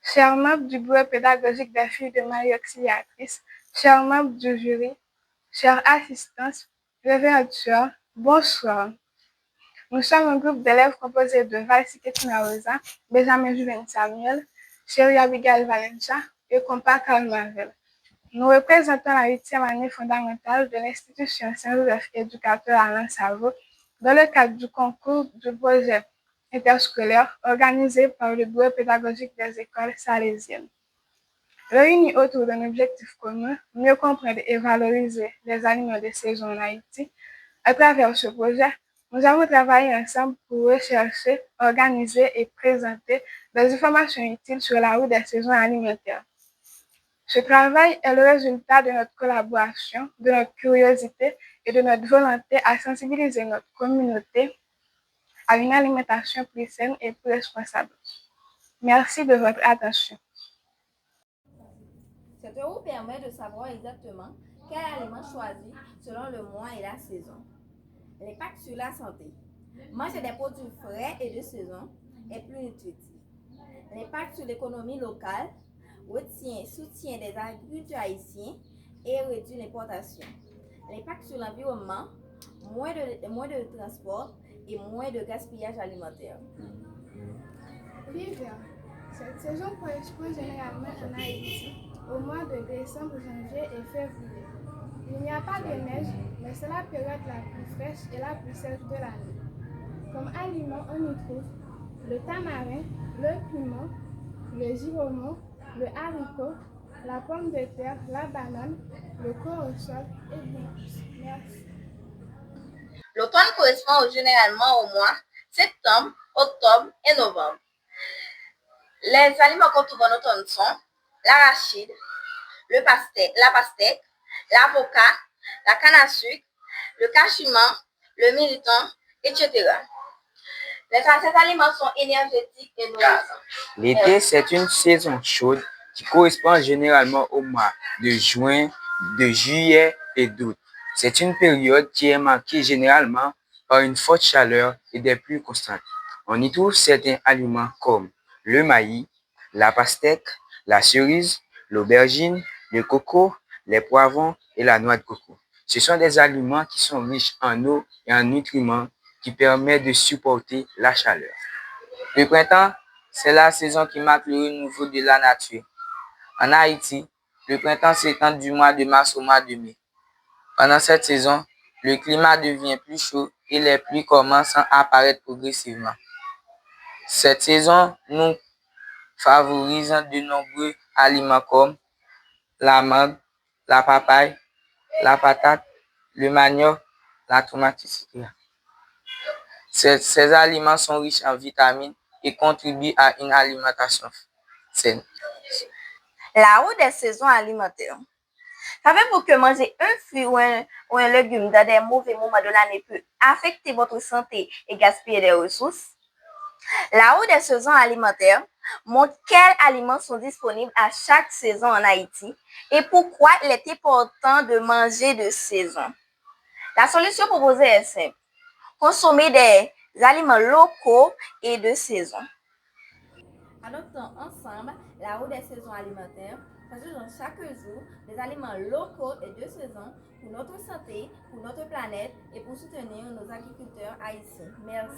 chers membres du bureau pédagogique des filles de Marie Auxiliatrice, chers membres du jury, chers assistants, révérends tueurs, bonsoir. Nous sommes un groupe d'élèves composé de Valsi Ketina Rosa, Benjamin Juven Samuel, Chérie Abigail Valencia et compas Karl Marvel. Nous représentons la 8e année fondamentale de l'institution Saint-Joseph Éducateur Alain Savo dans le cadre du concours du projet interscolaire organisé par le bureau pédagogique des écoles salésiennes. Réunis autour d'un objectif commun, mieux comprendre et valoriser les aliments de saison en Haïti, à travers ce projet, nous avons travaillé ensemble pour rechercher, organiser et présenter des informations utiles sur la route des saisons alimentaires. Ce travail est le résultat de notre collaboration, de notre curiosité et de notre volonté à sensibiliser notre communauté à une alimentation plus saine et plus responsable. Merci de votre attention. Cette euro permet de savoir exactement quel aliment choisir selon le mois et la saison. L'impact sur la santé. Manger des produits frais et de saison est plus nutritif. L'impact sur l'économie locale, soutient des agriculteurs haïtiens et réduit l'importation. L'impact sur l'environnement, moins de transport et moins de gaspillage alimentaire. L'hiver. Cette saison correspond généralement en Haïti au mois de décembre, janvier et février. Il n'y a pas de neige, mais c'est la période la plus fraîche et la plus sèche de l'année. Comme aliments, on y trouve le tamarin, le piment, le giromon, le haricot, la pomme de terre, la banane, le corosol et bien plus. Merci. L'automne correspond généralement au mois septembre, octobre et novembre. Les aliments qu'on trouve en automne sont l'arachide, la pastèque, l'avocat, la canne à sucre, le cachemire, le militon, etc. Ces aliments sont énergétiques et nourrissants. L'été, c'est une saison chaude qui correspond généralement au mois de juin, de juillet et d'août. C'est une période qui est marquée généralement par une forte chaleur et des pluies constantes. On y trouve certains aliments comme le maïs, la pastèque, la cerise, l'aubergine, le coco, les poivrons et la noix de coco. Ce sont des aliments qui sont riches en eau et en nutriments qui permettent de supporter la chaleur. Le printemps, c'est la saison qui marque le renouveau de la nature. En Haïti, le printemps s'étend du mois de mars au mois de mai. Pendant cette saison, le climat devient plus chaud et les pluies commencent à apparaître progressivement. Cette saison nous favorise de nombreux aliments comme la mangue, la papaye, la patate, le manioc, la tomate, etc. Ces aliments sont riches en vitamines et contribuent à une alimentation saine. La roue des saisons alimentaires. Savez-vous que manger un fruit ou un légume dans des mauvais moments de l'année peut affecter votre santé et gaspiller des ressources? La roue des saisons alimentaires montre quels aliments sont disponibles à chaque saison en Haïti et pourquoi il est important de manger de saison. La solution proposée est simple. Consommer des aliments locaux et de saison. Adoptons ensemble la roue des saisons alimentaires, choisissons chaque jour des aliments locaux et de saison pour notre santé, pour notre planète et pour soutenir nos agriculteurs haïtiens. Merci.